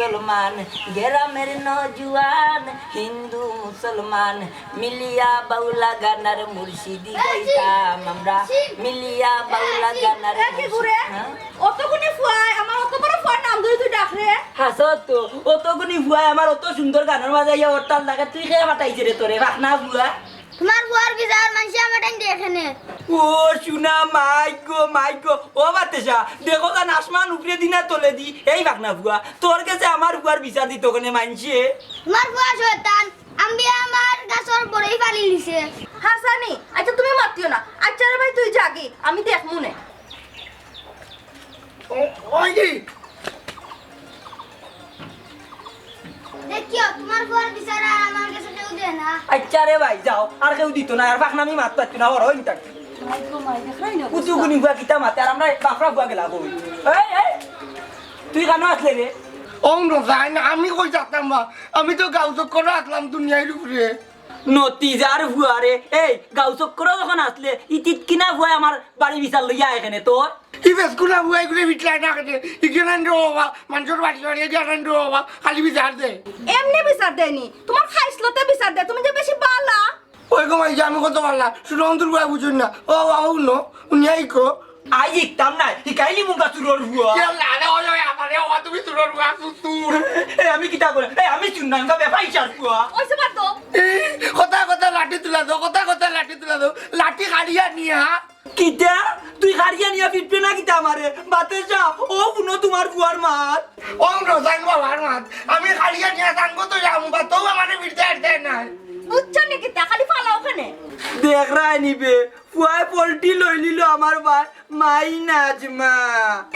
মুসলমান গ্রামের নজওয়ান হিন্দু মুসলমান মিলিয়া বাউলা গানার মুর্শিদি গাইতাম আমরা মিলিয়া বাউলা গানার অতগুনি ফুয়াই আমার অত বড় ফুয়ার নাম ধরে তুই ডাক রে হাসত তো অতগুনি ফুয়াই আমার অত সুন্দর গানের মাঝে ইয়া ওরতাল লাগা তুই কে ফাটাইছে রে তোরে রাখনা ফুয়া তোমার বুয়ার বিচার মানুষ আমার টাইম দেখেনে ও শুনা মাইগো ও বাতেশা দেখো কান আসমান উপরে দিনা তোলে দি এই বাকনা বুয়া তোর কাছে আমার বুয়ার বিচার দিত ওখানে মানছে তোমার বুয়া শয়তান আমি আমার গাছর বড়ই ফালি লিছে হাসানি আচ্ছা তুমি মাতিও না আচ্ছা রে ভাই তুই জাগি আমি দেখমু নে ওই কি দেখিও তোমার বুয়ার বিচার আর আমার কাছে কেউ দেয় না আচ্ছা রে ভাই যাও আর কেউ দিত না আর বাকনা আমি মাত পাচ্ছি না ওর হইন তাক কুচু গুনি বুয়া কিতা মাতে আর আমরা বাকরা বুয়া গেলা কই এই তুই কেন আসলে রে অন্য যাই না আমি কই যাতাম বা আমি তো গাঁও চক্করে আসলাম দুনিয়ার উপরে নতিজার ভুয়া রে এই গাঁও চক্কর যখন আসলে ইতিত কিনা ভুয়া আমার বাড়ি বিচার লইয়া এখানে তোর ই বেসকুলা বুয়াই করে বিটলাই না কেটে ইকেনান রে বাবা মানুষের বাড়ি বাড়ি জানান রে বাবা খালি বিচার দে এমনি বিচার দেয়নি তোমার খাইছলতে বিচার দে তুমি যে বেশি বালা ওই কমাই যে আমি কত পারলাম শুধু অন্তর বুয়া বুঝুন না ও বাবা উন্ন উনিয়াই কো আই ইকতাম নাই হিকাইলি মুগা চুরর ভুয়া লালে ওই আমারে ও তুমি তুরর বুয়া তুর আমি কিতা করে আমি চুন্নাম কা বেফাই চার ভুয়া ওইসে বাদ দাও কথা কথা লাঠি তুলা দাও কথা কথা লাঠি তুলা দাও লাঠি খাড়িয়া নিয়া কিতা তুই হারিয়া নিয়া ফিরবে না কিতা আমারে বাতে যা ও পুনো তোমার বুয়ার মাত অন্য জান বাবার মাত আমি খাড়িয়া নিয়া জানবো তো যাবো বা তো আমারে বিরতে আসতে না বুঝছো নাকি তা খালি ফালা ওখানে দেখ রায় নিবে ফুয়ায় পোল্ট্রি লই নিল আমার ভাই মাই নাজমা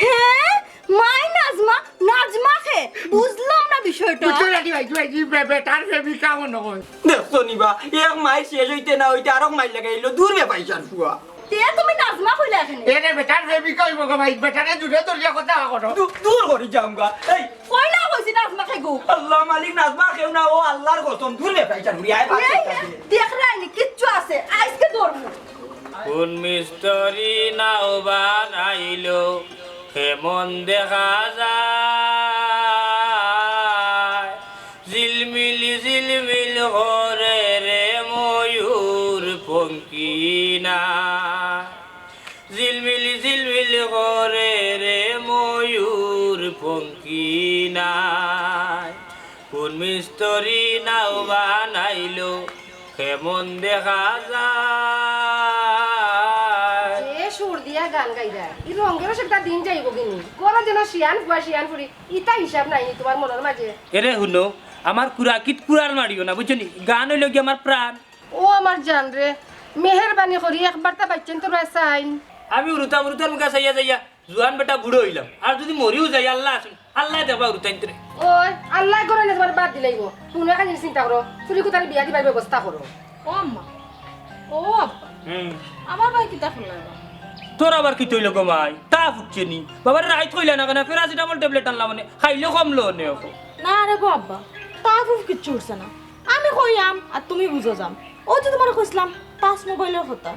হ্যাঁ মাই নাজমা নাজমা খে বুঝলাম না বিষয়টা বুঝছো লাঠি ভাই তুই বেটার ফেবি কামন নয় দেখছো নিবা এক মাই শেষ হইতে না হইতে আরো মাই লাগাইলো দূর বে পাইছার ফুয়া তে তুমি নাজমা কইলা এখানে এনে বেটার ফেবি কইব গো ভাই বেটারে জুড়ে তোর কথা করো দূর করি যামগা এই কইলা কইছি নাজমা খে গো আল্লাহ মালিক নাজমা কেউ না ও আল্লাহর কসম দূর বে পাইছার ফুয়া আয় পাচ্ছে দেখ রাইনি কিচ্ছু আছে আজকে ধরমু কোন মিস্ত্রি নাও বানাইলো কেমন দেখা যায় ঝিলমিল করে রে ময়ূর পঙ্কিনা ঝিলমিল করে রে ময়ূর পঙ্কিনা কোন মিস্ত্রি নাও বানাইলো কেমন দেখা যায় এ সুর দিয়া গান গাইরা ই রঙেরও সেটা দিন যাইব কিনি কোন যেন শিয়ান ফুরি ইটা হিসাব নাই তোমার মনের মাঝে এরে শুনো আমার কুরাকিত কুরার মারিও না বুঝছো নি গান হইল কি আমার প্রাণ ও আমার জান রে মেহেরবানি করি একবার তা বাচ্চান তোর চাইন আমি উরুতার মুখে চাইয়া যাইয়া জোয়ান বেটা বুড়ো হইলাম আর যদি মরিও যাই আল্লাহ আসুন আল্লাহ দেবা উরুতাইন তোরে ওই আল্লাহ করে না তোমার বাদ দিলাইব তুমি এখানে চিন্তা করো চুরি কোথায় বিয়া দিবার ব্যবস্থা করো ও আম্মা ও আব্বা হুম আমার ভাই কিতা করলা তোর আবার কি তৈল গো মাই তা ফুটছে নি বাবার রাইত কইলা না কেন প্যারাসিটামল ট্যাবলেট আনলাম মানে খাইলে কমলো নে ওকে না রে গো আব্বা তাফুফ কিচ্ছু উঠছে না আমি কইয়াম আর তুমি বুঝো যাম ও যে তোমার কইছিলাম টাচ মোবাইলের কথা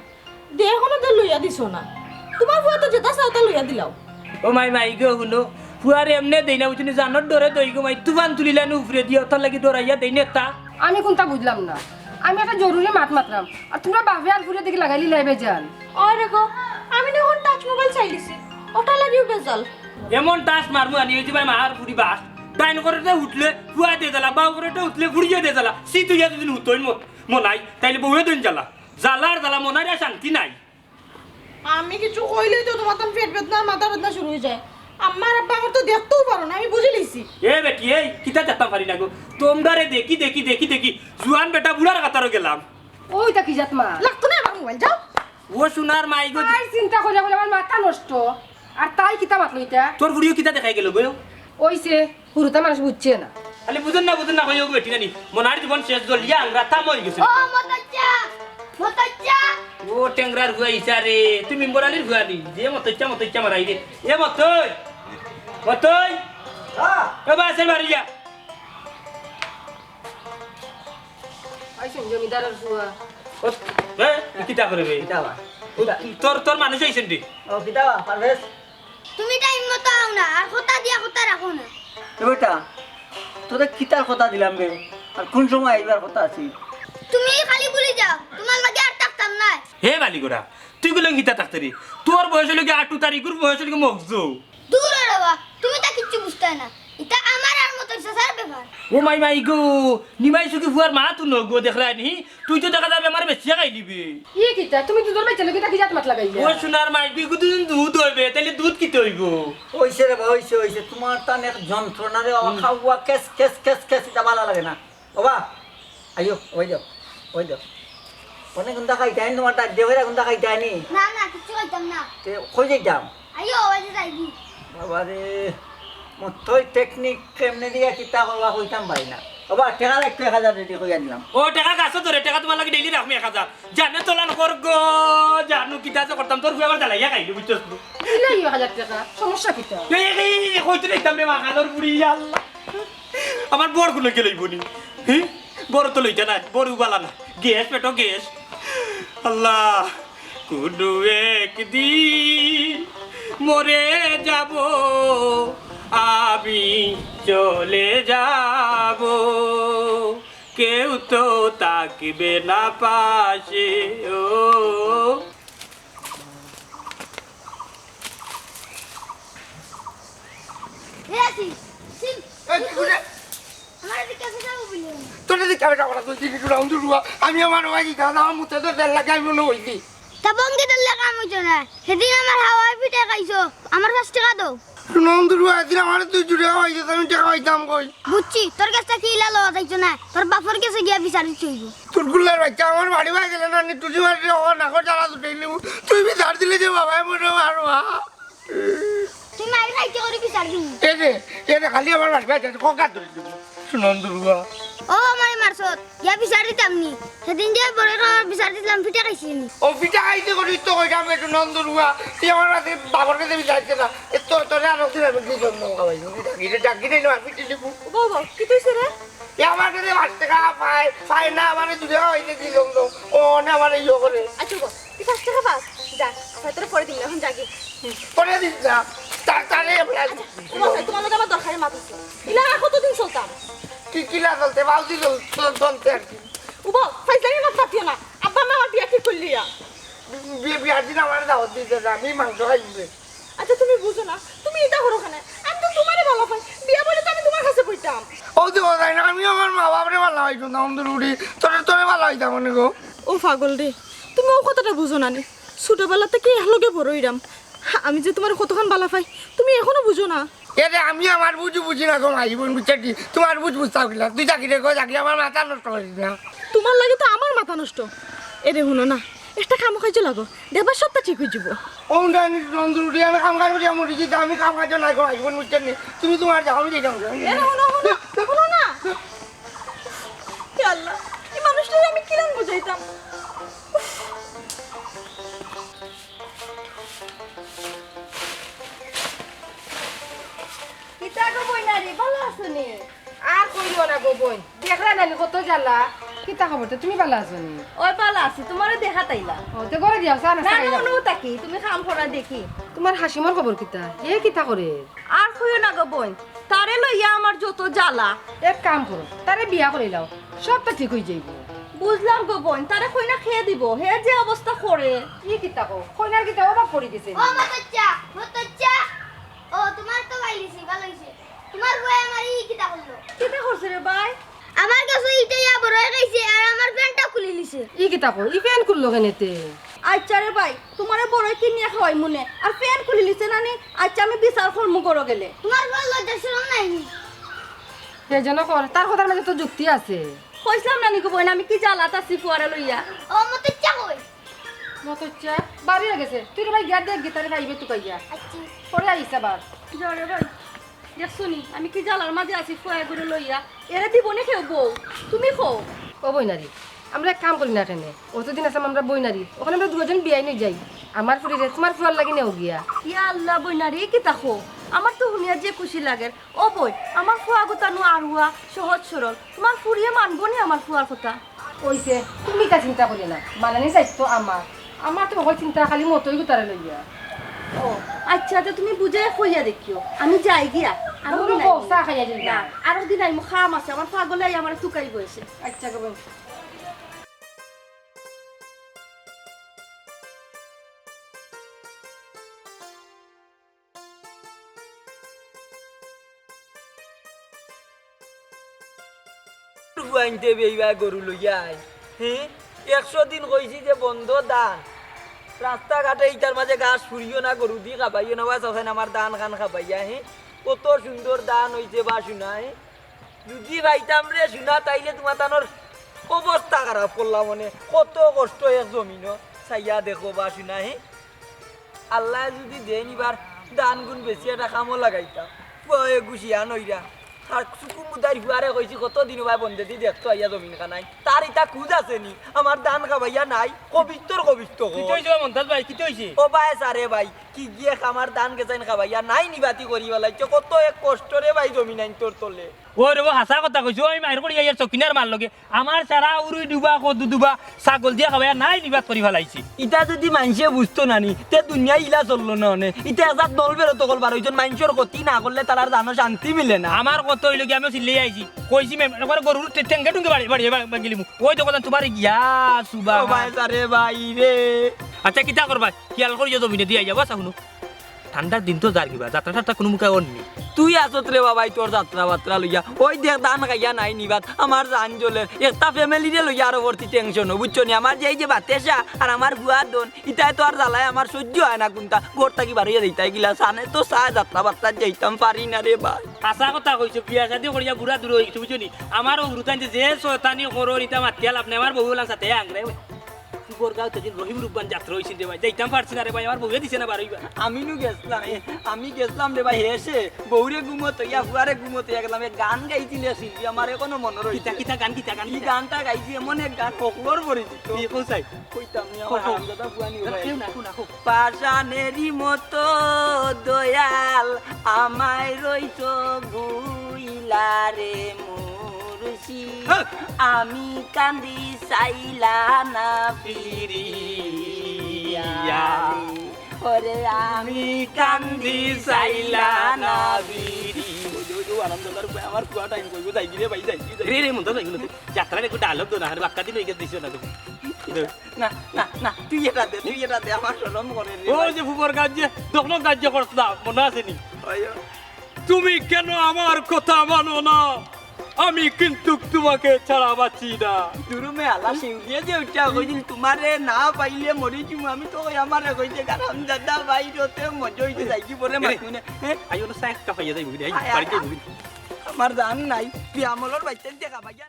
দেখো না লইয়া দিছো না তোমার ফুয়া তো যেটা চাও তা লইয়া দিলাও ও মাই গো শুনো ফুয়ারে এমনে দেই না বুঝনি জানোর ডরে দই গো মাই তুফান তুলিলা নি উফরে দিয়া তার লাগি ডরাইয়া দেই নে তা আমি কোনটা বুঝলাম না আমি একটা জরুরি মাত মাত্রাম আর তোমরা বাপে আর ফুরে দিকে লাগাইলি লাইবে যান আরে গো আমি না এখন টাচ মোবাইল চাইলিছি ওটা লাগিও বেজাল এমন টাস মারমু আনি হইতে ভাই মার ফুরি বাস ডাইন করতে উঠলে ফুয়া দিয়ে জ্বালা বাউ করতে উঠলে ফুড়িয়ে দিয়ে জ্বালা শীত হইয়া যদি হুতইন মনাই তাইলে বউয়ে দিন জ্বালা জ্বালার জ্বালা মনাই আর শান্তি নাই আমি কিছু কইলেই তো তোমার তখন পেট বেদনা মাথা বেদনা শুরু হয়ে যায় আমার আব্বা আমার তো দেখতেও পারো না আমি বুঝে লিছি এ বেটি এই কিতা যেতাম পারি না গো তোমরারে দেখি জুয়ান বেটা বুড়ার কাতারও গেলাম ওই তা কি জাতমা লাগতো না আমার মোবাইল যাও ও সোনার মাই গো তাই চিন্তা করে বলে আমার মাথা নষ্ট আর তাই কিতা মাতলো এটা তোর বুড়িও কিতা দেখাই গেল গো ওইছে পুরোটা মানুষ বুঝছে না খালি বুঝুন না কইও বেটি নানি মনার জীবন শেষ গলিয়া আংরা থাম হই গেছে ও মতাচ্চা ও টেংরার হুয়া ইসারে তুমি মোরালির হুয়া নি যে মতচ্চা মারাই দে এ মতই এ বাসে মারিয়া আইছেন জমিদারের ফুয়া ও এ কিতা করে বে কিতাবা তোর মানুষ আইছেন দি ও কিতাবা পারভেজ তুমি টাইম মতো আও না আর কথা দিয়া কথা রাখো না বেটা তোদের কিতার কথা দিলাম রে আর কোন সময় আইবার কথা আছে তুমি খালি বলি যাও তোমার লাগে আর থাকতাম না হে বালিগোরা তুই গুলো গীতা থাকতে রে তোর বয়স হলো 8 তারিখের বয়স হলো মগজু দূর রে বাবা তুমি তা কিচ্ছু বুঝতে না এটা আমার আর মতো সাসার ব্যাপার ও মাই গো নিমাই সুকি ফুয়ার মা তুই নগো দেখলা নি তুই তো দেখা যাবে আমার বেশি খাই দিবি কিতা তুমি দুধর বাচ্চা লোকে কি জাত মাত লাগাইয়া ও সোনার মাই বি গুদিন দুধ হইবে তাইলে দুধ কিতে হইব হইছে রে ভাই হইছে তোমার তানে যন্ত্রণা রে খাওয়া কেস কেস কেস কেস এটা ভালো লাগে না বাবা আইও ওই যাও অনেক গুন্দা খাইতাই তোমার ডাক দেবেরা গুন্দা খাইতাই নি না না কিচ্ছু খাইতাম না তে কই যাইতাম আইও ওই যাইবি বাবা রে মতই টেকনিক কেমনে দিয়া কিতা করবা কইতাম ভাই না বাবা টাকা লাগতো 1000 রেডি কইয়া দিলাম ও টাকা গাছে তোরে টাকা তোমার লাগে ডেইলি রাখমি 1000 জানে তোলান কর গো জানু কিতা যে করতাম তোর ফুয়াবার জ্বালাইয়া খাইলি বুঝছস দিলে 1000 টাকা সমস্যা কিতা এই কইতে দেখতাম রে মাখালোর বুড়ি আল্লাহ আমার বড় গুলো কে লইব নি হ্যাঁ বড় তো লইতে না বড় বালা না গ্যাস পেটো গ্যাস আল্লাহ কুডু একদিন মরে যাব আমি চলে যাব কেউ তো তাকবে না পাশে ও হে আছি সিম এই কুড়ে আমার দিকে কাছে যাবো বলি তোর দিকে আমি যাবো না তুই দিকে রাউন্ড দুয়া আমি আমার ওই গানা আমার মুতে তো তেল লাগাই মনে হইলি তা বঙ্গে দল্লা কাম হইছো না সেদিন আমার হাওয়াই পিঠা খাইছো আমার 5 টাকা দাও রাউন্ড দুয়া দিন আমার তুই জুড়ে হইছে আমি টাকা হইতাম কই বুঝছি তোর কাছে কি লালো যাইছো না তোর বাপর কাছে গিয়া বিচারি চইব তোর গুল্লার বাচ্চা আমার বাড়ি বাই গেলে না তুই মারি ও না কো জ্বালা দুটাইলি তুই বিচার দিলে যে বাবা মনে মারো তুই মাই খাইতে করে বিচার দিবি এরে খালি আমার বাড়ি বাই যাচ্ছে কোকা ধরে দিব সুনন্দ দুয়া ও আমারে মারছত গিয়া বিচার দিতাম নি সেদিন যে বড় বিচার দিলাম পিঠা খাইছি নি ও পিঠা খাইতে করি তো কইতাম একটু নন্দ দুয়া তুই আমার কাছে বাবার কাছে বিচারছে না এ তো তোরে আর দিন আমি কি জন্য খাওয়াই ডাকি দেই না পিঠে দিব বাবা কি কইছে রে এ আমার কাছে 5 টাকা পায় না মানে দুটো হইতে দিলাম তো ও না মানে ইয়ে করে আচ্ছা গো তুই 5 টাকা পাস যা হয়তো পরে দিন এখন জাগি করে দিস না তারে তোমার লগে আমার দরকারি মাত আছে ইলা কতদিন চলতাম কি কিলা চলতে বাউদি চলতে আর কি উবা ফাইজানি না পাতিও না আব্বা মা আমার বিয়া ঠিক করলি বিয়ার দিন আমার দাওয়াত দিতে আমি মাংস খাইবে আচ্ছা তুমি বুঝো না তুমি এটা করো কেন আমি তো তোমারই ভালো পাই বিয়া বলে তো আমি তোমার কাছে কইতাম ও তো তাই না আমি আমার মা বাপরে ভালো হইতো না আমাদের উড়ি তোরে ভালো হইতাম মনে গো ও পাগল রে তুমি ও কথাটা বুঝো না নি ছোটবেলা থেকে এহলগে বড় হইরাম আমি যে তোমার কতক্ষণ ভালো পাই তুমি এখনো বুঝো না এরে আমি আমার বুঝি না গো মাই বোন বুঝছি তোমার বুঝতাও কিলা তুই চাকরি রে গো চাকরি আমার মাথা নষ্ট করিস না তোমার লাগে তো আমার মাথা নষ্ট এরে শুনো না একটা কাম খাইছো লাগো দেবার সবটা ঠিক হয়ে যাব ও জানি নন্দুর উড়ি আমি কাম কাজ করি আমার দিদি আমি কাম কাজ না গো মাই বোন বুঝছি তুমি তোমার যাও আমি যাই শোনো না হে আল্লাহ এই মানুষটা আমি কিরাম বুঝাইতাম কিতা গো বইনারি ভালো আছনি আর কইলো না গো বোন দেখলা না কত জ্বালা কিতা খবর তো তুমি ভালো আছো নি ওই পালা আছে তোমারে দেখা তাইলা ও তো করে দিও সানা না না অনু তাকি তুমি কাম করা দেখি তোমার হাসিমর খবর কিতা এ কিতা করে আর কইও না গো বোন তারে লইয়া আমার যত জ্বালা এক কাম করো তারে বিয়া করে লাও সবটা ঠিক হয়ে যাইব বুঝলাম গো বোন তারে কইনা খেয়ে দিব হে যে অবস্থা করে কি কিতা কো কইনার কিতা অবাক করে দিছে ও মতচ্চা ও তোমার তো গাইলিছি ভালো হইছে তোমার বই আমার ই কিতা করলো কিতা করছে রে ভাই আমার কাছে ইটাই বড় হয়ে গেছে আর আমার প্যান্টটা খুলে নিছে ই কিতা কো ই ফ্যান খুললো কেনেতে আচ্ছা রে ভাই তোমারে বড় কিনিয়া খাওয়াই মনে আর ফ্যান খুলে লিছে না নি আচ্ছা আমি বিচার করমু করো গেলে তোমার বল লজ্জা শরম নাই হে যেন কর তার কথার মাঝে তো যুক্তি আছে কইছিলাম না নি গো বোন আমি কি জ্বালাত আছি ফুয়ারে লইয়া ও মতচ্চা কই মতচ্চা বাড়ি গেছে তুই রে ভাই গিয়া দেখ গিতারে খাইবে তুই কইয়া আচ্ছা পরে আইস আবার যাও রে ভাই দেখছনি আমি কি জ্বালার মাঝে আছি ফুয়া করে লইয়া এরে দিব নে খেও বউ তুমি খো ও বইনারি আমরা এক কাম করি না কেনে অতদিন আছে আমরা বইনারি ওখানে আমরা দুজন বিয়াই নিয়ে যাই আমার ফুরি রে তোমার ফুয়ার লাগি নেও গিয়া ইয়া আল্লাহ বইনারি কি তাকো আমার তো শুনিয়া যে খুশি লাগে ও বই আমার ফুয়া গোতানো আরুয়া সহজ সরল তোমার ফুরিয়ে মানবো নি আমার ফুয়ার কথা কইছে তুমি তা চিন্তা করি না মানানি চাইতো আমার তো বহুত চিন্তা খালি মতই গুতারে লইয়া ও আচ্ছা তো তুমি বুঝে কইয়া দেখিও আমি যাই গিয়া আরো দিন আইবো। চা খাইয়া দিন না আরো দিন আইমু খাম আছে আমার পাগলে আমার তুকাই বসে আচ্ছা গো আনতে বেইবা গরু লইয়া আই হ্যাঁ 100 দিন কইছি যে বন্ধ দান রাস্তাঘাটে ইটার মাঝে ঘাস ফুরিও না গরু দি খাবাইও না বাস ওখানে আমার দান খান খাবাইয়া হ্যাঁ কত সুন্দর দান হইছে বা শুনা হ্যাঁ যদি ভাইতাম রে শুনা তাইলে তোমার তানোর অবস্থা খারাপ করলাম মনে কত কষ্ট এক জমিন চাইয়া দেখো বা শুনা হ্যাঁ আল্লাহ যদি দেন এবার দান গুণ বেশি একটা কামও লাগাইতাম গুছিয়া নইরা আর সুকুমুদার হুয়ারে কইছি কতদিন ভাই বন্ধে দি দেখতো আইয়া জমিন খানাই তার ইটা খুঁজ আছে নি আমার দান খাবাইয়া নাই কবিস্তর কবিস্ত মন্তাজ ভাই কি হইছে ও ভাই সারে ভাই কি গিয়ে আমার দান গেছেন খাবাইয়া নাই নিবাতি করি বেলাইছে কত এক কষ্ট রে ভাই জমিন আইন তোর তলে ওই রে হাসা কথা কইছো ওই মাইর করি ইয়ার চকিনার মার লগে আমার সারা উড়ি ডুবা কদু ডুবা ছাগল দিয়া খাবাইয়া নাই নিবাত করি ফেলাইছি ইটা যদি মানুষে বুঝতো নানি তে দুনিয়া ইলা চললো না অনে ইটা এজাত নলবের তো কল বার হইজন মানুষের গতি না করলে তার আর দানো শান্তি মিলে না আমার কত হইল কি আমি চিল্লাই আইছি কইছি একবার গরুর টেঙ্গে টুঙ্গে বাড়ি বাড়ি গেলি ওই তো কথা তোমার গিয়া সুবা ও ভাই সারে ভাই রে আচ্ছা কিতা করবা খেয়াল করি জমিনে দিয়া যাবা চাহুনো ঠান্ডার দিন তো যার কিবা যাত্রা টাত্রা কোনো মুখে অন্য তুই আসত রে বাবাই তোর যাত্রা বাত্রা লইয়া ওই দেখ দান খাইয়া নাই নিবাত আমার জান জ্বলে একটা ফ্যামিলি রে লইয়া আরো ভর্তি টেনশন বুঝছো নি আমার যে বাতেসা আর আমার বুয়ার দন ইটাই তো আর জ্বালায় আমার সহ্য হয় না কোনটা গোর থাকি বাড়িয়ে দিতাই গিলা সানে তো চা যাত্রা বাত্রা যাইতাম পারি না রে ভাই হাসা কথা কইছো বিয়া শাদি করিয়া বুড়া দূর হইছো বুঝছো নি আমার উরুতান যে শয়তানি করো নিতা মাতিয়াল আপনি আমার বউ লাগ সাথে আংরে সুবর গাঁও তেদিন রহিম রূপবান যাত্রা হইছে রে ভাই যাইতাম পারছি না রে ভাই আমার বউয়ে দিছে না বারইবা আমি গেছিলাম আমি গেছিলাম রে ভাই হেসে বউরে ঘুমতো ইয়া হুয়ারে ঘুমতো গেলাম গান গাইছিলে শিল্পী আমার এখনো মনে রয়েছে কিতা গান কিতা গান এই গানটা গাইছি এমন এক গান ফকলোর পরিচিত কোথায় কইতাম নি আমার কও। হামজাদা বুয়ানি ভাই কেউ না কোনা পাশানেরই মতো দয়াল আমায় রইছ গুইলা রে মুর্শি আমি কান্দি চাইলা না ফিরিয়া ওরে আমি কান্দি চাইলা না ফিরি আমার পুরা টাইম কইবো যাই গিরে ভাই যাই রে রে মন্দ যাই যাত্রা একটু ডায়লগ দো না আর বাক্কা দিন হইগে দিছো না তুমি না না না তুই এটা দে আমার শরম করে রে ওই যে ফুবর কাজ যে দখল কাজ করছলা মনে আছে নি তুমি কেন আমার কথা মানো না আমি কিন্তু তোমাকে ছাড়া বাঁচি না দুরুমে আলা শিউলিয়ে যে উঠা কইদিন তোমারে না পাইলে মরি যাবো আমি তো আমারে কইতে কারণ দাদা ভাই রতে মজা হইতে যাইছি বলে মাইনে আইও না সাইক কাফাইয়া যাই বুঝি আয়, বাড়িতে আয়, বুঝি আমার জান নাই পিয়ামলর বাইতে দেখা ভাইয়া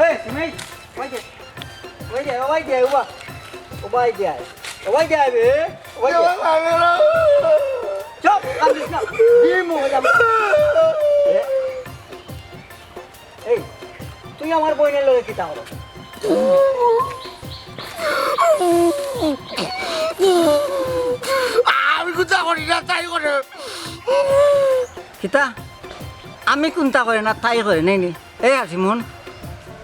এই তুমি ওই যে ওবাই দে বে চুপ কান্দিস না বিমো হয়ে যাবে এই তুই আমার বইনের লগে কিতা হলো আমি কোথা করি না তাই করে কিতা আমি কোনটা করে না তাই করে নাই নি এই হাসিমোহন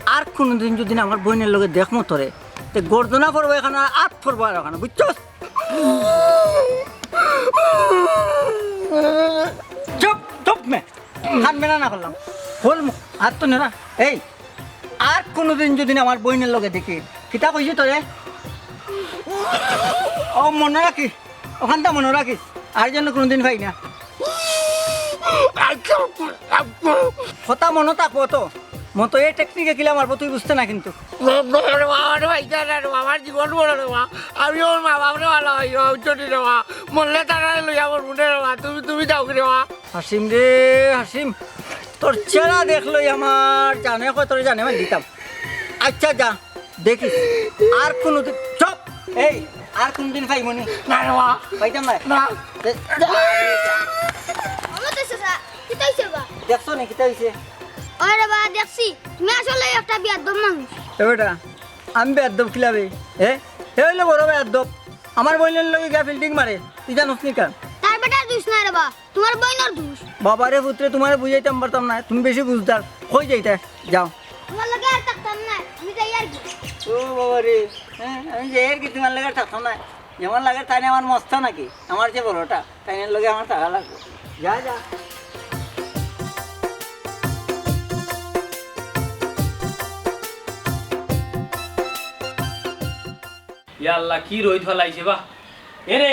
আর কোনোদিন যদি আমার বইনের লগে দেখমো তোরে তে গর্দনা করবো এখানে আর করবো আর ওখানে বুঝছস চুপ চুপ মে কানবে না করলাম হল আর তো না এই আর কোনোদিন যদি আমার বইনের লগে দেখি কিতা কইছি তোরে ও মনে রাখিস ওখানটা মনে রাখিস আর জন্য কোনোদিন ভাই না কথা মনে থাকবো তো মতো এই টেকনিকে কিলা মারবো তুই বুঝতে না কিন্তু আমার জীবন বড় রেওয়া আমি ওর মা বাপরে ভালো হই উচ্চটি রেওয়া মরলে তারা লইয়া আমার মনে রেওয়া তুমি যাও কি রেওয়া হাসিম রে হাসিম তোর চেহারা দেখলোই আমার জানে কয় তোর জানে আমি দিতাম আচ্ছা যা দেখিস আর কোনোদিন চপ এই আর কোনদিন খাইবনি না রেওয়া পাইতাম না না আমার তো চাচা কিতা হইছে বা দেখছো নাকি তা হয়েছে ওরে বা দেখছি তুমি আসলে একটা বিয়াদব মানুষ এবারটা আমি বেদব খিলাবে এ হইলে বড় বেদব আমার বইলের লগে গিয়া ফিল্ডিং মারে তুই জানোস নি কেন তার বেটা দুইস না রে বা তোমার বইনের দোষ বাবারে পুত্রে তোমারে বুঝাইতাম পারতাম না, তুমি বেশি বুঝতার, কই যাইতে যাও। তোমার লগে আর থাকতাম না, আমি যাই আর কি। ও বাবা রে, হ্যাঁ আমি যে এর কি তোমার লাগে থাকতাম না, যেমন লাগে তাই আমার মস্ত নাকি, আমার যে বড়টা তাই লগে আমার টাকা লাগবে। যা যা। ইয়া আল্লাহ কি রোদ ফলাইছে বা এরে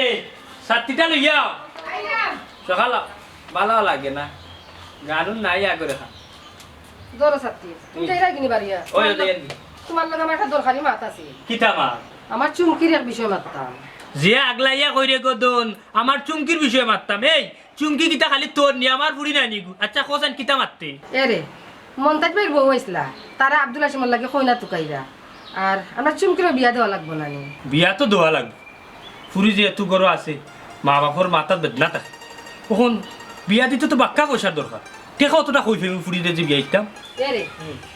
সাতটিটা লইয়া সকাল ভালো লাগে না গানুন নাই আগে রেখা জোর সাথে তুমি যাইরা কিনি বাড়িয়া ওই ওই আর কি তোমার লগে আমার একটা দরকারি মাত আছে কিতা মা আমার চুমকির এক বিষয় মাততাম যে আগলাইয়া কইরে গদন আমার চুমকির বিষয়ে মারতাম এই চুমকি কিতা খালি তোর নি আমার বুড়ি নাই নিগু আচ্ছা কোসান কিতা মারতে এরে মন্তাজ ভাইয়ের বউ হয়েছিলা তারা আব্দুল হাসিমর লাগে কইনা তুকাইরা আর আমরা চুমকিরও বিয়া দেওয়া লাগবো না নি বিয়া তো দোয়া লাগবে ফুরি যেহেতু গরো আছে মা বাপর মাথার বেদনা থাকে তখন বিয়া দিতে তো বাক্কা পয়সার দরকার টেকা অতটা কই ফেলবো ফুরিতে যে বিয়া দিতাম এরে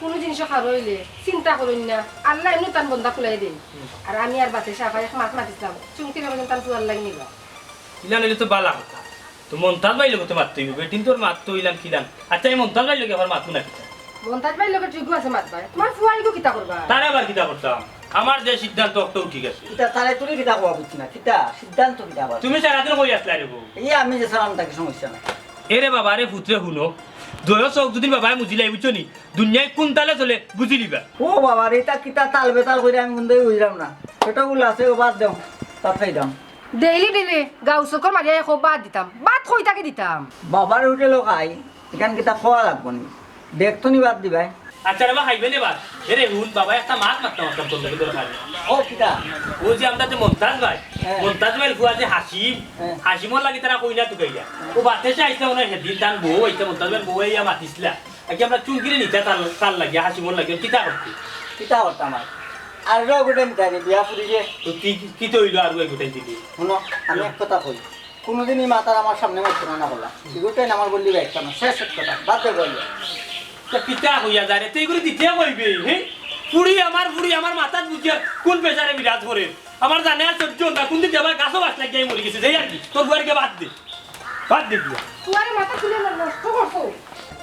কোনো জিনিস খার হইলে চিন্তা করুন না আল্লাহ এমনি তান বন্ধা খুলাই দিন আর আমি আর বাতে সাফাই এক মাছ মাতিছিলাম চুমকির হবে তান তুয়ার লাগে নিবা ইলা নিলে তো বালা কথা তো মন্তাজ ভাই লোক তো মারতে হইব বেটিন তোর মারতে হইলাম খিলাম আচ্ছা এই মন্তাজ ভাই লোক আবার মারতো না কিতা মন্তাজ ভাইয়ের লগে ঠিকও আছে মাতবাই তোমার ফুয়ারিকে কিতা করবা তারা আবার কিতা করতাম আমার যে সিদ্ধান্ত একটাও ঠিক আছে কিতা তাহলে তুমি কিতা কোয়া বুঝছি না, কিতা সিদ্ধান্ত কিতা আবার? তুমি সারাদিন কই আসলে রে বউ এই আমি যে সালাম তাকে সমস্যা না। এরে বাবা রে পুত্রে শুনো দয় চোখ যদি বাবাই মুজিলাই বুঝছো নি দুনিয়ায় কোন তালে চলে বুঝি নিবা ও বাবা রে, এটা কিতা তাল বেতাল করে আমি কিন্তু বুঝলাম না, সেটা গুলো আছে ও বাদ দাও, তার খাই দাম। ডেইলি ডেইলি গাউ চকর মারিয়া এখন বাদ দিতাম বাদ কই তাকে দিতাম বাবার হোটেলও খাই, এখান কিতা খাওয়া লাগবো নি, দেখতো নি বাদ দিবাই। আচ্ছা রে বা খাইবে নে বাদ এরে হুন বাবা একটা মাছ মারতাম মারতাম তোর লাগে দরকার ও কিতা ও যে আমরা যে মন্তাজ ভাই হ্যাঁ। মন্তাজ ভাই ফুয়া যে হাসিম হ্যাঁ। হাসিমর লাগি তারা কইনা তুকাইয়া ও বাতে সে আইসা ওনার হেদিন তান বউ আইসা মন্তাজ ভাই বউ আইয়া মাতিছিলা আগে আমরা চুমকিরে নিতে তার লাগিয়া হাসিমর লাগিয়া কিতা করতে কিতা করতাম আমার আর রে গোটে মিটাই নি বিয়া ফুরি যে। তো কি তো হইলো আর ওই গোটাই দিবি শুনো আমি এক কথা কই, কোনোদিনই মাতার আমার সামনে মারতো না বলা, এগুলোটাই আমার বললি একটা না, শেষ এক কথা বাদ দে বললে। তা পিতা হইয়া যায় রে তুই এগুলো দিতে কইবে হ্যাঁ ফুড়ি আমার মাথাত বুঝিয়া কোন পেশারে বিরাজ করে আমার জানে আর সহ্য না কোন দিন যাবার গাছও বাস লাগিয়ে মরে গেছে যাই আর কি তোর বুয়ারকে বাদ দে দিয়া ফুয়ারে মাথা খুলে নষ্ট করছো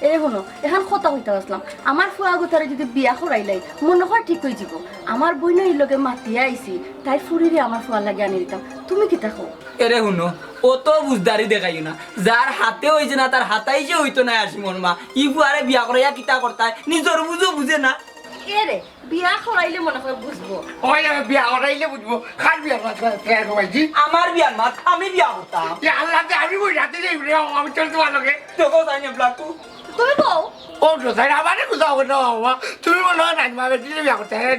এই শুনো এখন কথা কইতে আসলাম, আমার ফুয়া গোতারে যদি বিয়া করাইলাই মনে হয় ঠিক হয়ে যাব। আমার বইনের লগে মাতিয়ে আইছি, তাই ফুরিরে আমার ফুয়ার লাগে আনি দিতাম, তুমি কি দেখো? এরে শুনো ও তো বুঝদারি দেখাইও না, যার হাতে হয়েছে না তার হাতাই যে হইতো না আসি মন মা ই বুয়ারে বিয়া করাইয়া কিতা করতায় নিজের বুঝো বুঝে না। এরে বিয়া করাইলে মনে হয় বুঝবো। ওই আমি বিয়া করাইলে বুঝবো খান বিয়া করাইছি আমার বিয়ার মাত আমি বিয়া করতাম আল্লাহতে আমি বই রাতে যাই আমি চল তোমার লগে তোকে তাই না ব্লাকু তুমি বউ ও তো তাই আমারে কোথাও করে বাবা তুমি মনে হয় নাজমা বেটিলে বিয়া করতে হ্যাঁ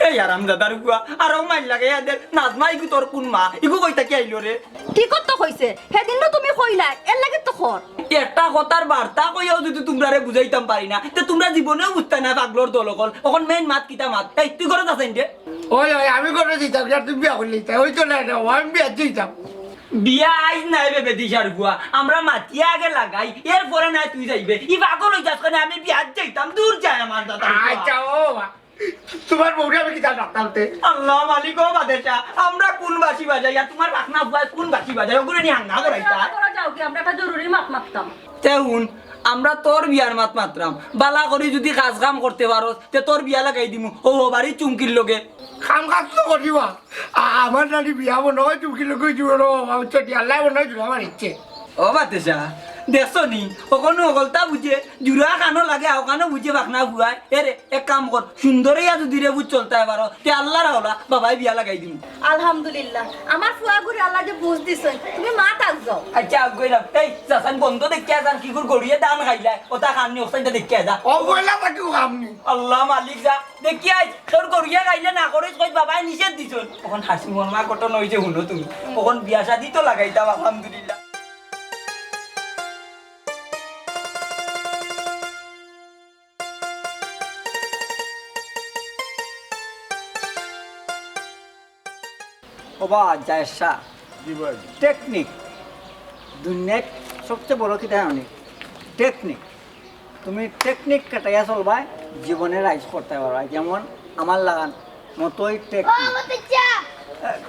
এই আরাম দাদার গুয়া আর মাইল লাগে এদের নাজমা ইগু তোর কোন মা ইগু কইতা কি আইলো রে ঠিক তো কইছে সেদিন তুমি কইলা এর লাগে তো খর একটা কথার বার্তা কইয়াও যদি তোমরা বুঝাইতাম পারি না তো তোমরা জীবনেও বুঝতে না পাগলোর দলকল এখন মেইন মাত কিতা মাত এই তুই ঘরে আছেন রে ওই আমি করে দিতাম তুমি বিয়া করলে ওই তো না আমি বিয়া দিতাম বিয়া আইজ নাই বেবে দিশার গুয়া আমরা মাতিয়া আগে লাগাই এরপরে নাই তুই যাইবে ই পাগল হই যাস আমি বিয়া যাইতাম দূর যায় আমার দাদা আচ্ছা ও তোমার বউটা আমি কিতা ডাক্তারতে আল্লাহ মালিক ও বাদেশা আমরা কোন বাসি বাজাই আর তোমার পাখনা বুয়া কোন বাসি বাজাই ওগুলো নি হাঙ্গা করাইতা যাও কি আমরা একটা জরুরি মাত মারতাম। তে হুন আমরা তোর বিয়ার মাত মাত্রাম বালা করি যদি কাজ কাম করতে পারো তে তোর বিয়া লাগাই দিমু ও বাড়ি চুমকির লগে খাম কাজ তো করিবা আমার নানি বিয়া মনে হয় তুমি লোক জুড়ো চটি আল্লাহ মনে হয় জুড়ো আমার ইচ্ছে ও বাদেশা দেখছো নি ওখানে অগলতা বুঝে জুড়া কানো লাগে আও কানো বুঝে পাখনা বুয়াই এরে এক কাম কর সুন্দরইয়া যদি রে বুঝ চলতে পারো তে আল্লাহ রাওলা বাবাই বিয়া লাগাই দিমু আলহামদুলিল্লাহ আমার ফুয়া ঘুরে আল্লাহ যে বুঝ দিছেন, তুমি মা তাক যাও। আচ্ছা আগুইলাম এই সাসান বন্ধ দেখিয়া যান কি করে গড়িয়ে দান খাইলাই ওটা খাননি ওসাইটা দেখিয়া যা ও বইলা তাকে খামনি আল্লাহ মালিক যা দেখিয়া তোর গড়িয়া খাইলে না করে কই বাবাই নিষেধ দিছন ওখান হাসি মর্মা ঘটনা হইছে শুনো তুমি ওখান বিয়া শাদি তো লাগাইতাম আলহামদুলিল্লাহ ওবা জায়সা টেকনিক দুনিয়ার সবচেয়ে বড় কিতা জানি টেকনিক, তুমি টেকনিক কাটাইয়া চলবাই জীবনে রাইজ করতে পারবা, যেমন আমার লাগান মতোই ও টেকনিক। মতচ্চা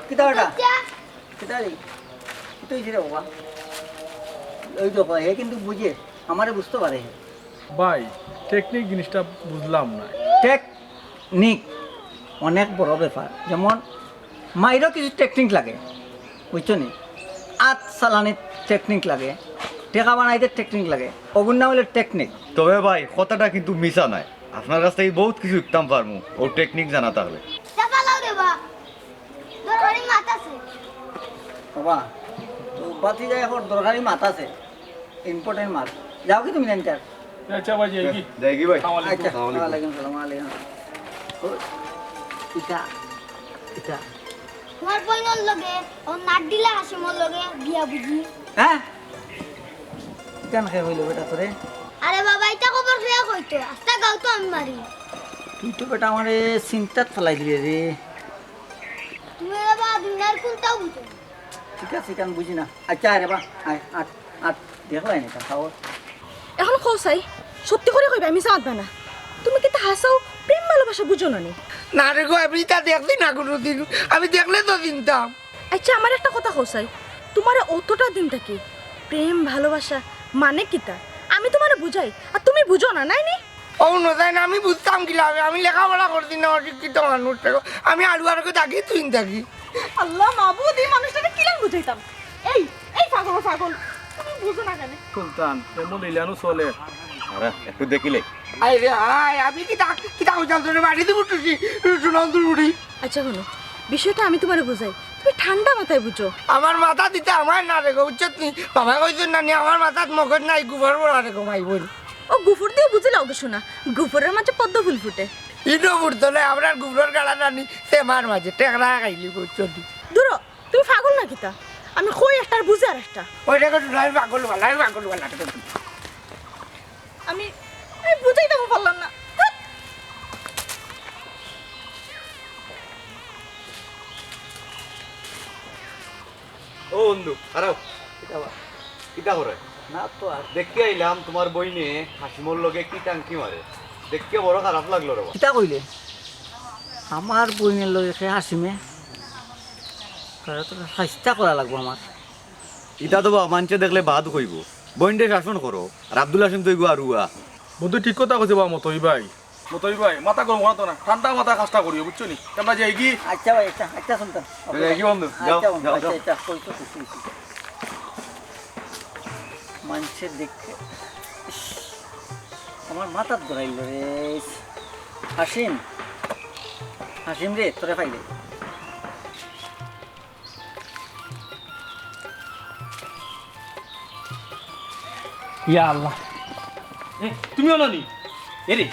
কিতা ওটা মতচ্চা কিতা রে কিতা হয়েছে রে বাবা ওই দেখো হে কিন্তু বুঝে আমারে বুঝতে পারে হে ভাই টেকনিক জিনিসটা বুঝলাম না। টেকনিক অনেক বড় ব্যাপার, যেমন মাইরও কিছু টেকনিক লাগে, বুঝছো নি? আত চালানির টেকনিক লাগে, টেকা বানাইতে টেকনিক লাগে, ওগুন না হলে টেকনিক। তবে ভাই কথাটা কিন্তু মিশা নাই, আপনার কাছ থেকে বহুত কিছু শিখতাম পারমু ও টেকনিক জানা থাকলে। চাপা লাও দেবা দরকারি মাছ আছে বাবা তো বাতি যায় এখন দরকারি মাছ আছে, ইম্পর্টেন্ট মাছ। যাও কি তুমি জানতে? আচ্ছা ভাই যাই কি দেখি ভাই আচ্ছা ওয়ালাইকুম সালাম। ওয়ালাইকুম ও এটা এটা তোমার বইনর লগে ও নাট দিলা হাসিমর লগে বিয়া বুঝি। হ্যাঁ কেন খেয়ে হইল বেটা তোরে? আরে বাবা এটা খবর খেয়া কইতো আস্তা গাও তো আমি মারি। তুই তো বেটা আমারে চিন্তাত ফেলাই দিলে রে। তুমি বাবা দুনিয়ার কোনটাও বুঝো না। ঠিক আছে কেন বুঝি না। আচ্ছা আরে বা আয় আট আট দেখলাই না খাও। এখন খোসাই সত্যি করে কইবা আমি সাথ না। তুমি কি তা হাসাও প্রেম ভালোবাসা বুঝো না নি? না রে গো, আমি তা দেখছি না কোনোদিন, আমি দেখলে তো চিনতাম। আচ্ছা আমার একটা কথা খোসাই, তোমার অতটা দিনটা কি প্রেম ভালোবাসা মানে কিতা আমি তোমারে বুঝাই আর তুমি বুঝো না, নাই নি? ও নজাই না, আমি বুঝতাম কি লাভ, আমি লেখাপড়া করছি না, অশিক্ষিত মানুষ, আমি আলু আর থাকি তুই থাকি। আল্লাহ মাবুদ এই মানুষটাকে কিলান বুঝাইতাম। এই এই পাগল পাগল তুমি বুঝো না কেন? সুলতান এমন লিলানো চলে। আরে একটু দেখিলে আই রে আয়, আমি কিতা হইতাম তোর বাড়িতে উঠেছি সুনন্দর উঠি। আচ্ছা শোনো, বিষয়টা আমি তোমারে বুঝাই, তুমি ঠান্ডা মাথায় বুঝো। আমার মাথা দিতে আমার না রেখো, উচ্চত নি বাবা কইছেন না নি আমার মাথাত মগজ নাই, গুবর বড় রেখো মাই বোন। ও গুফুর দিয়ে বুঝে লাও শোনা, গুফুরের মাঝে পদ্ম ফুল ফুটে। ইনো বুঝতো না, আপনার গুবরের গালা নানি সে মার মাঝে টেকরা খাইলি উচ্চত। দূর তুমি পাগল না কিতা, আমি কই একটার বুঝে আর একটা। ওইটাকে আমি পাগল ভালো, আমি পাগল ভালো। আমি বুঝাই দেবো পারলাম না। ও বন্ধু আরাও কিটা করে না তো আর দেখতে আইলাম তোমার বইনে হাসিমর লগে কি টাঙ্কি মারে, দেখতে বড় খারাপ লাগলো রে। কিতা কইলে আমার বইনের লগে সে হাসিমে চেষ্টা করা লাগবো আমার। ইটা তো মানুষে দেখলে বাদ কইব, বইনটে শাসন করো আর আব্দুল হাসিম তো আর উয়া। বন্ধু ঠিক কথা কইছে বা মতই ভাই, মতই ভাই মাথা গরম করা তো না, ঠান্ডা মাথা কাজটা করিও বুঝছো নি? আমরা যাই কি আচ্ছা ভাই আচ্ছা আচ্ছা শুনতাম কি বন্ধু যাও আচ্ছা বন্ধু যাও আচ্ছা যাও। আচ্ছা কইতো খুশি মানুষে দেখে ইস, আমার মাথার ধরাইল রে। হাসিম হাসিম রে তোরে পাইলে ইয়া আল্লাহ তুমি হলো নি এরে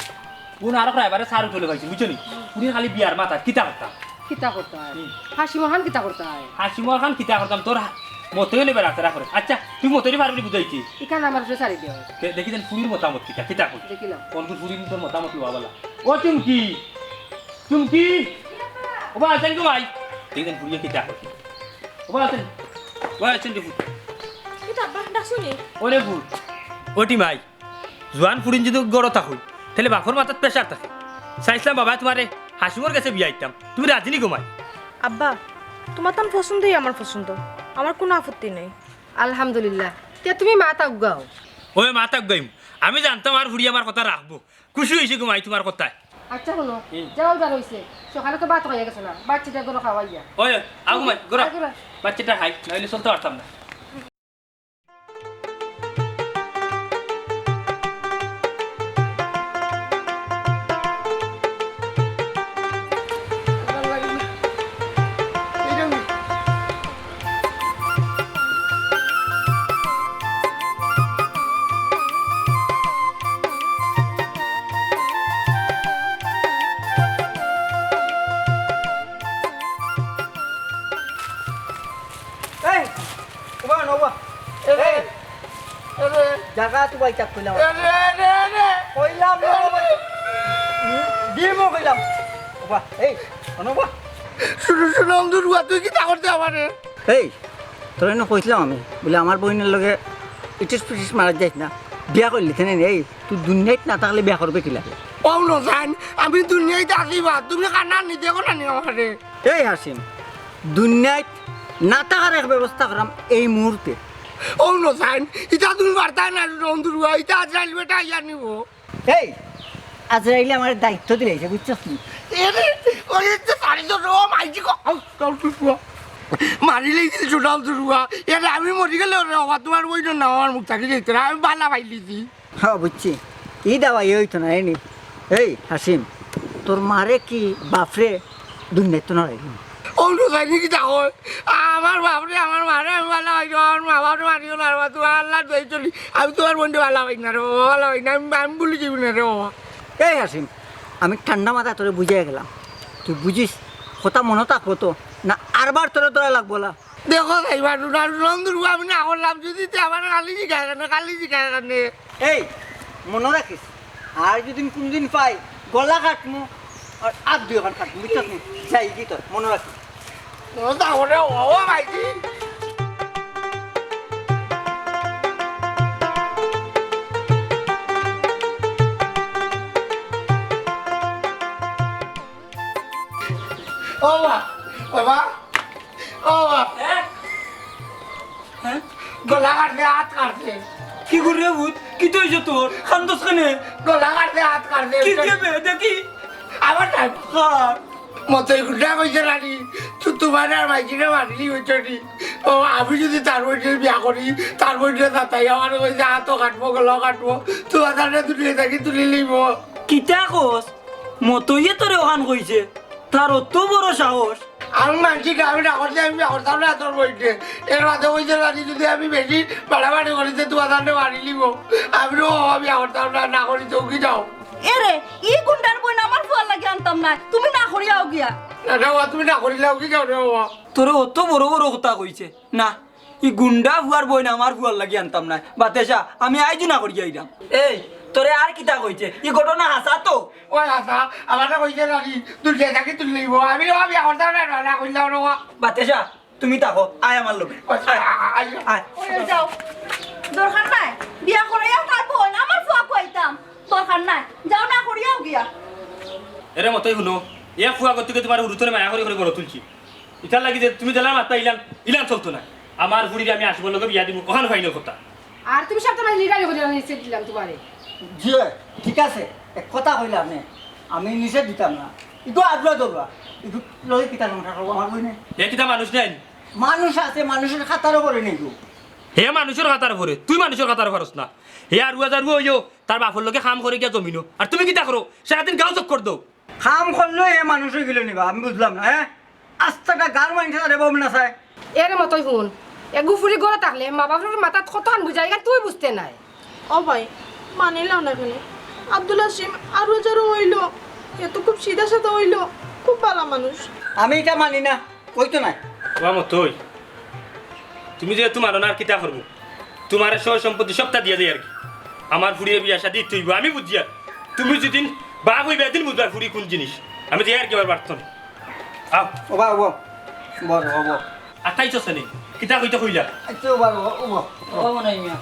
কোন আর এবারে সারু চলে পাইছি বুঝছো নি? উনি খালি বিয়ার মাথা কিতা করতাম কিতা করতে হয় হাসি মহান কিতা করতে হয় হাসিমর খান কিতা করতাম তোর মতই নেবে রাখতে রাখো। আচ্ছা তুই মতই পারবি বুঝাইছি এখানে আমার উপরে সারি দেওয়া হয় দেখি দেন ফুরির মতামত কিতা কিতা কই দেখিলাম কোন কোন ফুরির তোর মতামত লওয়া বলা। ও চুমকি চুমকি ও বা আছেন গো ভাই, দেখি দেন ফুরিয়ে কিতা কই। ও বা আছেন রে ফুট এটা ডাকছুনি ওরে ফুট ওটি ভাই জোয়ান ফুরিন যদি গড় থাকুই তাহলে বাপর মাথার প্রেশার থাকে। চাইছিলাম বাবা তোমারে হাসিমর কাছে বিয়ে আইতাম, তুমি রাজি নি ঘুমাই। আব্বা তোমার তান পছন্দই আমার পছন্দ, আমার কোনো আপত্তি নেই। আলহামদুলিল্লাহ তে তুমি মাথা উগাও ওই মাতাক গাইম আমি জানতাম আর ফুরি আমার কথা রাখবো, খুশি হয়েছি ঘুমাই তোমার কথায়। আচ্ছা শোনো যাও বার হইছে সকালে তো ভাত হয়ে গেছে না, বাচ্চাটা গরো খাওয়াইয়া ওই আও ঘুমাই গোরা আয় গোরা। বাচ্চাটা খাই নাহলে চলতে পারতাম না। এই ওবা নবা এই জায়গা তো ভাই চাপ কইলাম কইলাম দিমো কইলাম ওবা এই অনবা সুনন্দর উয়া তুই কিতা করতে আমারে? এই তোর এনে কইছিলাম আমি বলে আমার বইনের লগে ইটিস পিটিস মারা যাইস না, বিয়া করলি থেনে এই তুই দুনিয়াত না থাকলে বিয়া করবে কি লাগে? ও নজান আমি দুনিয়াতে আসিবা, তুমি কান্না নি দেখো না নি আমারে? এই হাসিম দুনিয়াত না থাকার এক ব্যবস্থা করাম এই মুহূর্তে, ও নসাইন ইটা তুমি বার্তা না নন্দুরুয়া ইটা আজরাইল বেটা আইয়া নিব এই আজরাইলে আমার দায়িত্ব দিলেছে বুঝছস নি এরে ওরে তো সারি তো ও মাইজি কো নন্দুরুয়া মারি লেগেছিল ছোট নন্দুরুয়া এরে আমি মরি গেলে ওরে বাবা তোমার ওই না আমার মুখ থাকি যেত না আমি বালা পাইলিছি হ্যাঁ বুঝছি ই দাওয়াই হইতো না এনি এই হাসিম তোর মারে কি বাপরে দুনিয়া তো নয় অন্য যাইনি কি দেখো আমার বাপরে আমার মারে আমি ভালো হইনি আমার মা বাপরে মারিও না রে তোমার আল্লাহ দই চলি আমি তোমার বন্ধু ভালো হই না রে বাবা ভালো হই না আমি বলি যাবি না রে বাবা এই হাসিম আমি ঠান্ডা মাথা তোরে বুঝিয়ে গেলাম তুই বুঝিস কথা মনে থাকবো তো না আরবার তোরা তোরা লাগবো না দেখো এইবার নন্দুর আমি না করলাম যদি আমার কালি জিগায় কেন এই মনে রাখিস আর যদি কোনদিন পাই গলা কাটমু আর আপ দুই ওখান কাটমু বুঝছস নি যাই কি তোর মনে রাখিস তাহলে ও ভাইজি ও বাবা ও বাবা হ্যাঁ গলা কাটতে হাত কাটতে কি করে রে ভূত কি তো হইছে তোর খান্দস খানে গলা কাটতে হাত কাটতে কি দেবে দেখি আমার টাইম হ্যাঁ মতই গুটা কইছে রানি তোমার আর মাইকিনে মারলি হইছনি ও আমি যদি তার বইতে বিয়া করি তার বইতে তাই আমার কইছে হাতও কাটবো গলা কাটবো তোমার তাহলে তুলে থাকি তুলে লিব কিতা কস মতইয়ে তোরে ওখান কইছে তার অত বড় সাহস আমি মানছি আমি না করতে আমি বিয়া করতাম না তোর বইতে এর মাঝে কইছে রানি যদি আমি বেশি বাড়াবাড়ি করিতে তোমার তাহলে মারি লিব আমি বিয়া করতাম না করি তো কি যাও এরে ই গুন্ডার বই আমার ফুয়ার লাগে আনতাম না তুমি না করিয়াও গিয়া না তুমি না করিলাও কি যাও রে বাবা তোরে অত বড় বড় কথা কইছে না ই গুন্ডা ভুয়ার বই না আমার ভুয়ার লাগি আনতাম না বাতেশা আমি আইজু না করি আইরাম এই তোরে আর কিতা কইছে ই ঘটনা হাসা তো ওই আসা আমার না কইছে রানি তুলে থাকি তুলে লিব আমি বিয়া করতাম না করিলাও রে বাবা বাতেশা তুমি তাকো আয় আমার লগে আয় ওরে যাও দরকার নাই বিয়া করাইয়া তারপর না আমার ফুয়া কইতাম দরকার নাই যাও না করিয়াও গিয়া এরে মতই শুনো এ ফুয়া গতিকে তোমার উরুতরে মায়া করে করে গড় তুলছি ইটার লাগি যে তুমি দিলাম মাত্রা ইলান চলতো না আমার বুড়িরে আমি আসবো লোকে বিয়া দিব কখন ফাইনাল কথা আর তুমি সব তোমার লিডারে বলে নিচে দিলাম তোমারে জি ঠিক আছে এক কথা কইলাম নে আমি নিচে দিতাম না ইগো আদলা দলবা ইগো লই কিতা নটা করব আমার বই নাই এ কিতা মানুষ নাই মানুষ আছে মানুষের খাতারও করে নেই গো হে মানুষের খাতার ভরে তুই মানুষের খাতার ভরস না হে আর রুয়া যারবো হইও তার বাপর লোকে কাম করে গিয়া জমিনো আর তুমি কিতা করো সারাদিন গাও চক কর দাও খাম করলো এ মানুষ গিলো নিবা আমি বুঝলাম না হ্যাঁ আস্তাটা গার মাইনছে রে বাবু না চাই এর মতোই শুন এ গুফুরি গড়ে থাকলে মা বাবার মাথাত কতক্ষণ বুঝাই তুই বুঝতে নাই ও ভাই মানিলাম না কেন আব্দুল হাসিম আরো যারো হইলো এ তো খুব সিধা সাদা হইলো খুব ভালো মানুষ আমি এটা মানি না কইতো নাই বাবা মতই তুমি যে তোমার আর কিতা করবো তোমার সহ সম্পত্তি সবটা দিয়ে দেয় আর কি আমার ফুড়িয়ে বিয়া শাদি তুইব আমি বুঝি আর তুমি যেদিন বাঘ হইবে দিন বুঝবার ফুড়ি কোন জিনিস আমি দিয়ে আর কি বার পারত না আও ও বা ও বড় ও আটাইছ নেই কিতা কইতে কইলা আচ্ছা ও বা ও ও নাই মিয়া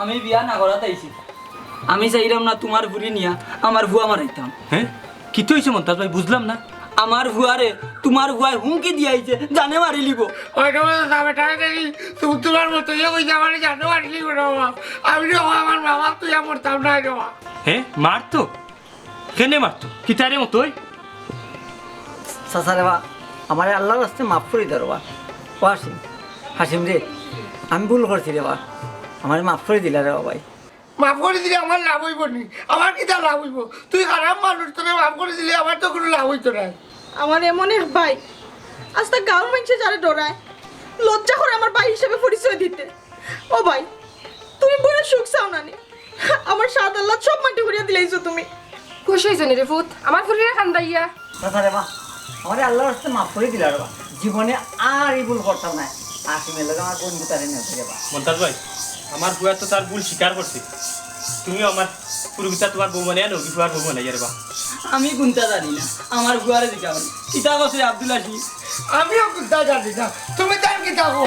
আমি বিয়া না করাতে আইছি আমি চাইরাম না তোমার ভুরি নিয়া আমার ভুয়া মারাইতাম হ্যাঁ কি তো হয়েছে মন্তাজ ভাই বুঝলাম না আমার ভুয়ারে তোমার ভুয়ায় হুমকি দিয়াইছে জানে মারি লিব ওই বেটা দেখি তোমার মতো ইয়ে কইছে আমার জানো মারি লিব রে বাবা আমি আমার বাবা তুই আমার তাম নাই রে বাবা হ্যাঁ মারতো কেনে মারতো কিতারে মতোই সাসারে বা আমার আল্লাহর রাস্তে মাফ করে দাও বা ও হাসিম হাসিম রে আমি ভুল করছি রে বা আমার মাফ করে দিলা রে ভাই মাফ করে দিলে আমার লাভ হইব নি আমার কি তা লাভ হইব তুই খারাপ মানুষ তোকে মাফ করে দিলে আমার তো কোনো লাভ হইতো না আমার এমন এক ভাই আজ তা গাঁর মানুষে যারা ডরায় লজ্জা করে আমার ভাই হিসেবে পরিচয় দিতে ও ভাই তুমি বড় সুখ চাও না নি আমার সাত আল্লাহ সব মাটি করিয়া দিলাইছো তুমি খুশি হয়েছে রে ফুত আমার ফুরিয়ে খান্দাইয়া সাসারে বা আমার আল্লাহর রাস্তে মাফ করে দিলা রে বা জীবনে আর এই ভুল করতাম না হাসিমের লাগে আমার বন্ধু তারে নিয়ে রে বা মন্তাজ ভাই আমার বুয়া তো তার ভুল স্বীকার করছে তুমিও আমার পুরুষটা তোমার বউ মানে আনো কি তোমার বউ মানে রে বা আমি গুনতা জানি না আমার ভুয়ারে দিকা কিতা কছে আব্দুল হাসিম আমিও কুত্তা জানি না তুমি তার কি থাকো